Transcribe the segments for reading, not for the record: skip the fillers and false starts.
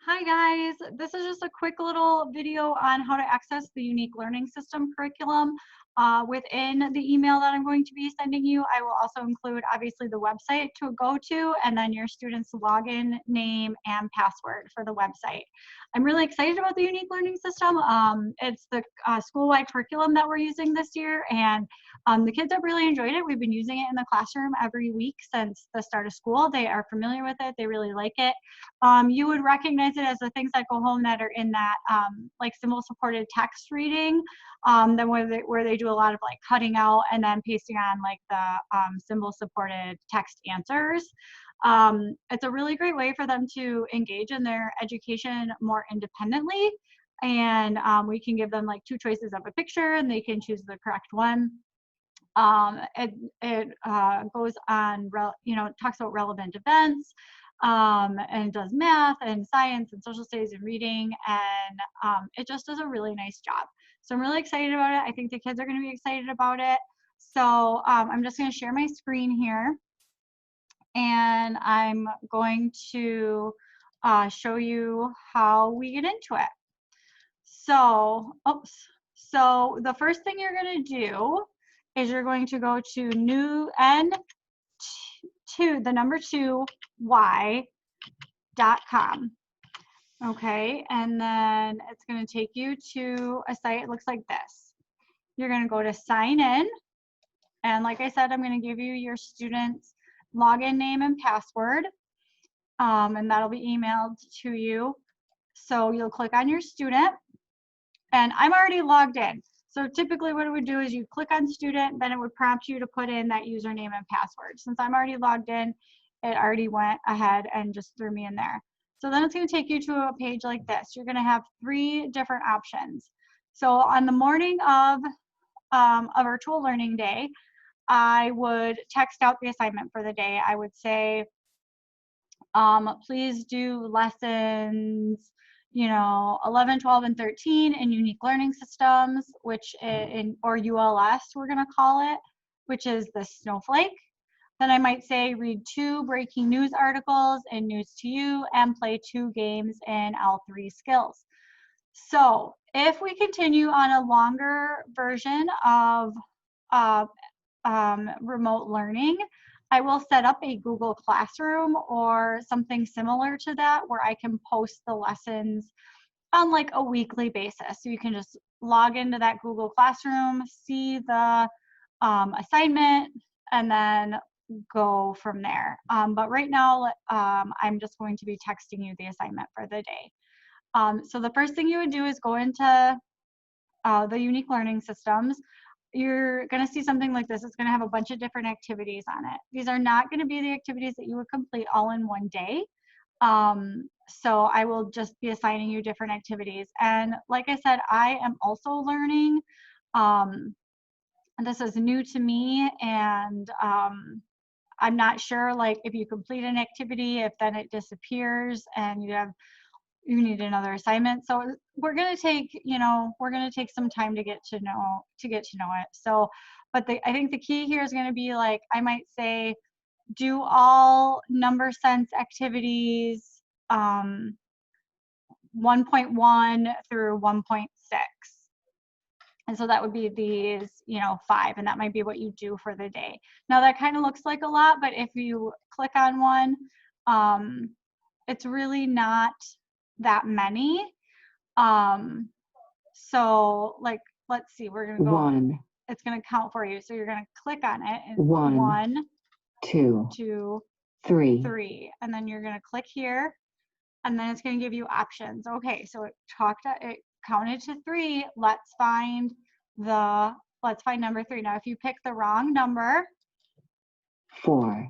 Hi guys, this is just a quick little video on how to access the unique learning system curriculum within the email that I'm going to be sending you. I will also include obviously the website to go to and then your student's login name and password for the website. I'm really excited about the unique learning system. It's the school-wide curriculum that we're using this year, and the kids have really enjoyed it. We've been using it in the classroom every week since the start of school. They are familiar with it. They really like it. You would recognize it as the things that go home that are in that like symbol supported text reading, then where they do a lot of like cutting out and then pasting on like the symbol supported text answers. It's a really great way for them to engage in their education more independently. And we can give them like two choices of a picture and they can choose the correct one. It goes on, talks about relevant events, and does math and science and social studies and reading, and it just does a really nice job. So I'm really excited about it. I think the kids are going to be excited about it. So I'm just going to share my screen here, and I'm going to show you how we get into it. So, so the first thing you're going to do is you're going to go to new n2 the number 2 y.com. Okay, and then it's going to take you to a site. It looks like this. You're going to go to sign in, and like I said, I'm going to give you your student's login name and password, and that'll be emailed to you. So you'll click on your student, and I'm already logged in. So typically what it would do is you click on student, then it would prompt you to put in that username and password. Since I'm already logged in, it already went ahead and just threw me in there. So then it's going to take you to a page like this. You're going to have 3 different options. So on the morning of a virtual learning day, I would text out the assignment for the day. I would say, please do lessons 11, 12, and 13 in unique learning systems, which or ULS, we're going to call it, which is the snowflake. Then I might say read 2 breaking news articles in News to You and play 2 games in L3 skills. So if we continue on a longer version of remote learning, I will set up a Google Classroom or something similar to that where I can post the lessons on like a weekly basis. So you can just log into that Google Classroom, see the assignment, and then go from there. But right now, I'm just going to be texting you the assignment for the day. So the first thing you would do is go into the unique learning systems. You're going to see something like this. It's going to have a bunch of different activities on it. These are not going to be the activities that you would complete all in one day. So I will just be assigning you different activities. And like I said, I am also learning. This is new to me, and I'm not sure like if you complete an activity, if then it disappears and you need another assignment. So we're going to take, some time to get to know it. So, but I think the key here is going to be like, I might say, do all number sense activities 1.1 through 1.6. And so that would be these, 5, and that might be what you do for the day. Now that kind of looks like a lot, but if you click on one, it's really not that many. So like, let's see, we're gonna go 1. It's gonna count for you. So you're gonna click on it and 1, 2, 3, and then you're gonna click here, and then it's gonna give you options. Okay, so it counted to 3. Let's find number 3. Now if you pick the wrong number, 4,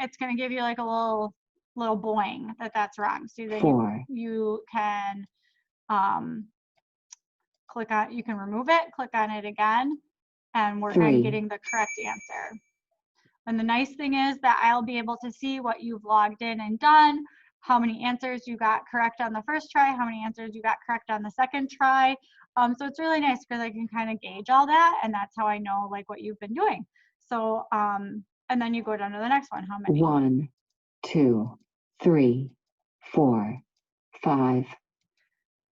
it's gonna give you like a little boing that's wrong. So then 4, you can you can remove it, click on it again, and work 3. on getting the correct answer. And the nice thing is that I'll be able to see what you've logged in and done, how many answers you got correct on the first try, how many answers you got correct on the second try. So it's really nice because I can kind of gauge all that, and that's how I know like what you've been doing. So and then you go down to the next one. How many? 1, 2, 3, 4, 5,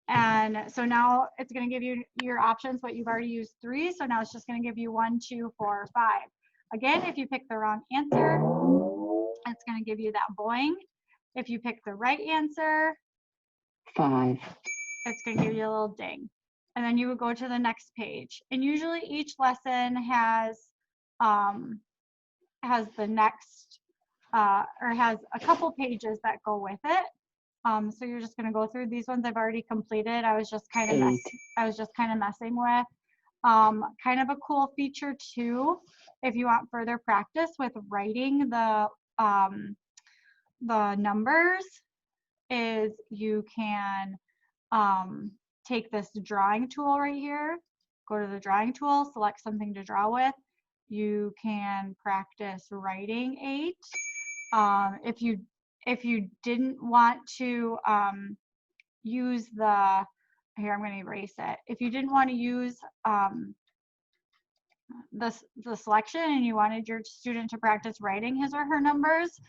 And so now it's going to give you your options, but you've already used 3. So now it's just going to give you 1, 2, 4, 5. Again, if you pick the wrong answer, it's going to give you that boing. If you pick the right answer, 5, it's going to give you a little ding. And then you would go to the next page. And usually each lesson has the next or has a couple pages that go with it. So you're just going to go through these ones I've already completed. I was just kind of messing with. Kind of a cool feature too, if you want further practice with writing the numbers, is you can take this drawing tool right here, go to the drawing tool, select something to draw with. You can practice writing 8. If you didn't want to use here I'm going to erase it. If you didn't want to use the selection and you wanted your student to practice writing his or her numbers,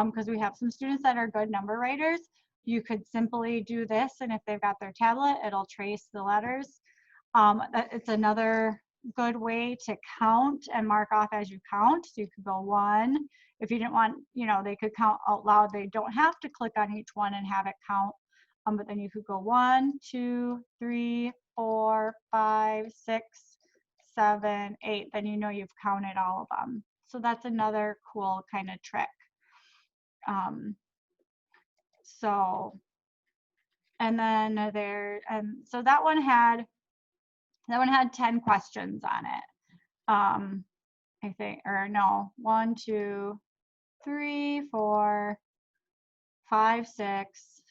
because we have some students that are good number writers, you could simply do this, and if they've got their tablet, it'll trace the letters. It's another good way to count and mark off as you count. So you could go 1. If you didn't want, they could count out loud. They don't have to click on each one and have it count. But then you could go 1, 2, 3, 4, 5, 6, 7, 8. Then you've counted all of them. So that's another cool kind of trick. So that one had 10 questions on it. I think, or no, 1, 2, 3, 4, 5, 6,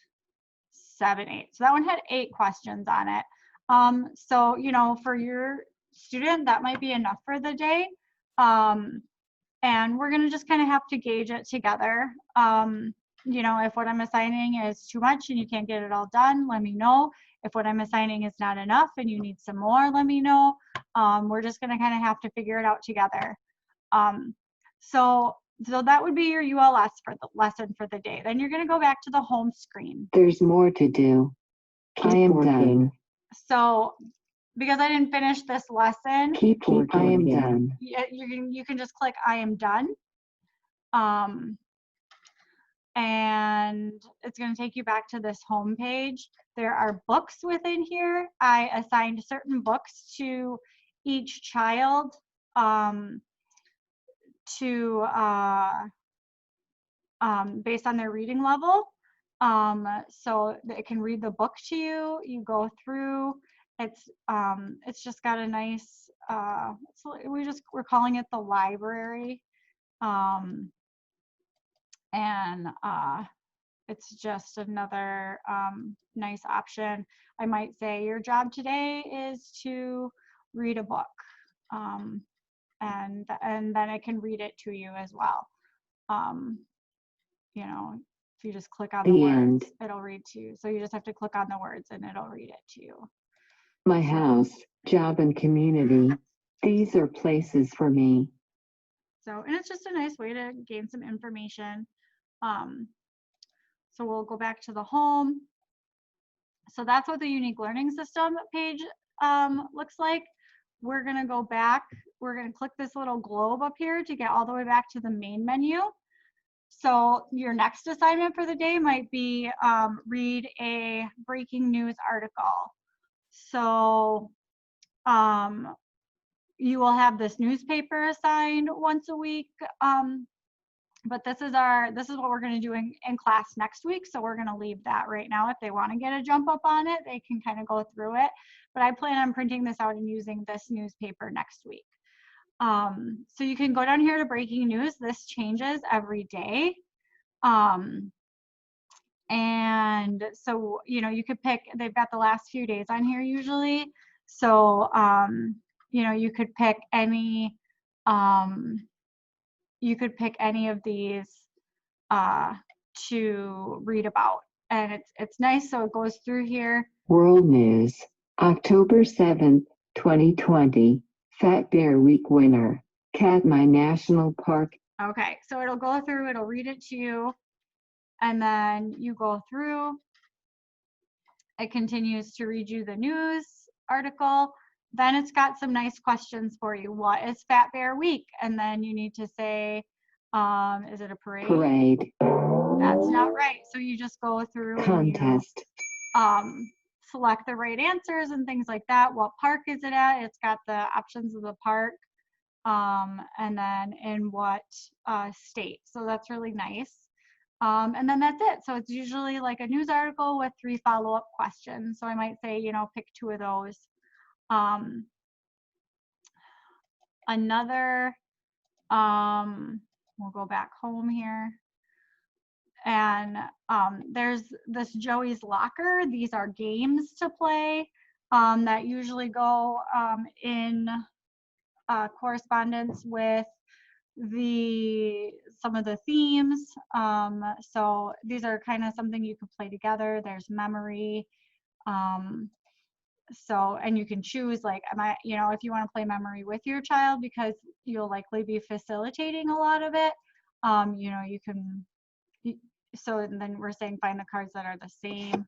7, 8. So that one had 8 questions on it. So, for your student, that might be enough for the day. And we're going to just kind of have to gauge it together. If what I'm assigning is too much and you can't get it all done, let me know. If what I'm assigning is not enough and you need some more, let me know. We're just going to kind of have to figure it out together. So that would be your ULS for the lesson for the day. Then you're going to go back to the home screen. There's more to do. I am done. So because I didn't finish this lesson, I am done. You can just click I am done. And it's going to take you back to this home page. There are books within here. I assigned certain books to each child based on their reading level. So it can read the book to you. You go through. It's just got a nice. We're calling it the library. It's just another nice option. I might say your job today is to read a book, and then it can read it to you as well. If you just click on the words, it'll read to you. So you just have to click on the words and it'll read it to you. My house, job, and community. These are places for me. So, and it's just a nice way to gain some information. So we'll go back to the home. So that's what the unique learning system page looks like. We're going to go back. We're going to click this little globe up here to get all the way back to the main menu. So your next assignment for the day might be read a breaking news article. So you will have this newspaper assigned once a week. But this is what we're going to do in class next week. So we're going to leave that right now. If they want to get a jump up on it, they can kind of go through it. But I plan on printing this out and using this newspaper next week. So you can go down here to breaking news. This changes every day. And so, you could pick, they've got the last few days on here usually. So, you could pick any, of these to read about. And it's nice. So it goes through here. World News, October 7th, 2020. Fat Bear Week winner, Katmai National Park. Okay, so it'll go through, it'll read it to you. And then you go through, it continues to read you the news article. Then it's got some nice questions for you. What is Fat Bear Week? And then you need to say, is it a parade? Parade. That's not right. So you just go through Contest. and you select the right answers and things like that. What park is it at? It's got the options of the park. And then in what state. So that's really nice. And then that's it. So it's usually like a news article with 3 follow-up questions. So I might say, you know, pick 2 of those. We'll go back home here. And there's this Joey's Locker. These are games to play that usually go in correspondence with some of the themes. So these are kind of something you could play together. There's memory. So, and you can choose like, you know, if you want to play memory with your child, because you'll likely be facilitating a lot of it. You know, you can, so then we're saying find the cards that are the same.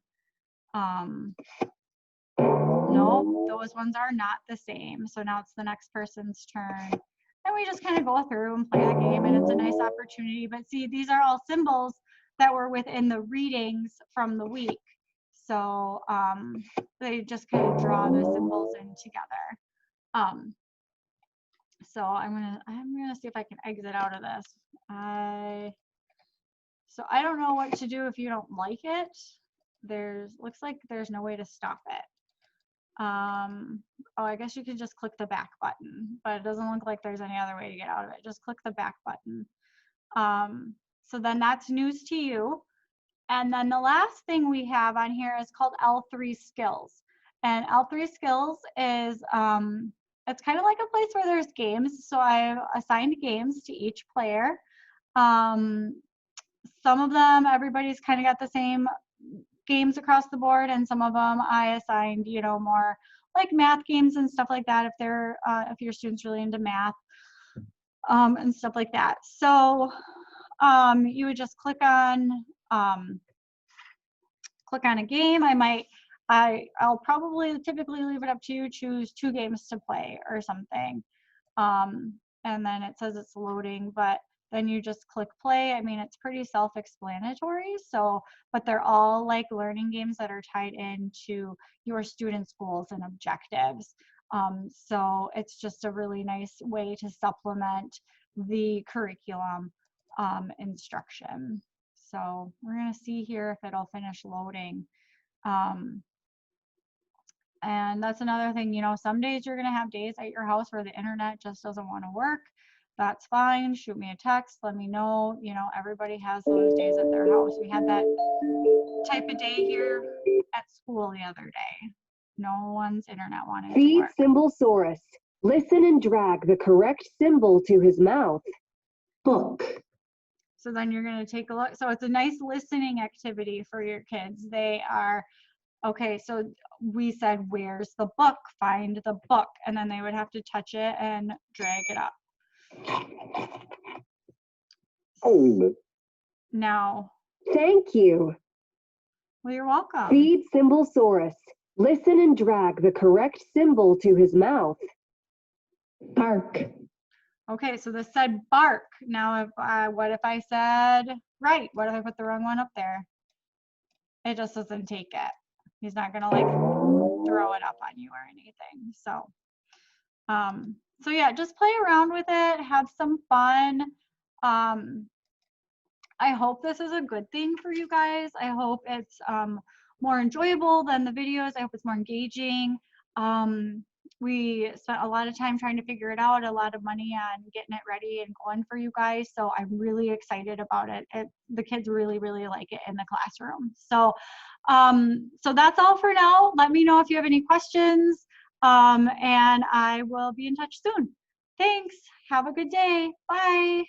No, those ones are not the same. So now it's the next person's turn. And we just kind of go through and play the game, and it's a nice opportunity. But see, these are all symbols that were within the readings from the week. So they just kind of draw the symbols in together. So I'm gonna see if I can exit out of this. So I don't know what to do if you don't like it. Looks like there's no way to stop it. Oh, I guess you could just click the back button, but it doesn't look like there's any other way to get out of it. Just click the back button. So then that's news to you. And then the last thing we have on here is called L3 Skills. And L3 Skills is, it's kind of like a place where there's games. So I've assigned games to each player. Some of them, everybody's kind of got the same games across the board, and some of them I assigned, you know, more like math games and stuff like that if your student's really into math and stuff like that. So you would just click on a game. I'll probably typically leave it up to you. Choose 2 games to play or something, and then it says it's loading, but then you just click play. I mean, it's pretty self-explanatory. So, but they're all like learning games that are tied into your students' goals and objectives. So it's just a really nice way to supplement the curriculum instruction. So we're gonna see here if it'll finish loading. And that's another thing, you know, some days you're gonna have days at your house where the internet just doesn't want to work. That's fine. Shoot me a text, let me know. You know, everybody has those days at their house. We had that type of day here at school the other day. No one's internet wanted to work. Feed Symbolsaurus. Listen and drag the correct symbol to his mouth. Book. So then you're going to take a look. So it's a nice listening activity for your kids. They are, okay, so we said, where's the book? Find the book. And then they would have to touch it and drag it up. Now. Thank you. Well, you're welcome. Feed Symbolsaurus. Listen and drag the correct symbol to his mouth. Bark. Okay, so this said bark. Now, what if I said right? What if I put the wrong one up there? It just doesn't take it. He's not gonna like throw it up on you or anything. So yeah, just play around with it, have some fun. I hope this is a good thing for you guys. I hope it's more enjoyable than the videos. I hope it's more engaging. We spent a lot of time trying to figure it out, a lot of money on getting it ready and going for you guys. So I'm really excited about it. The kids really, really like it in the classroom. So, so that's all for now. Let me know if you have any questions, and I will be in touch soon. Thanks. Have a good day. Bye.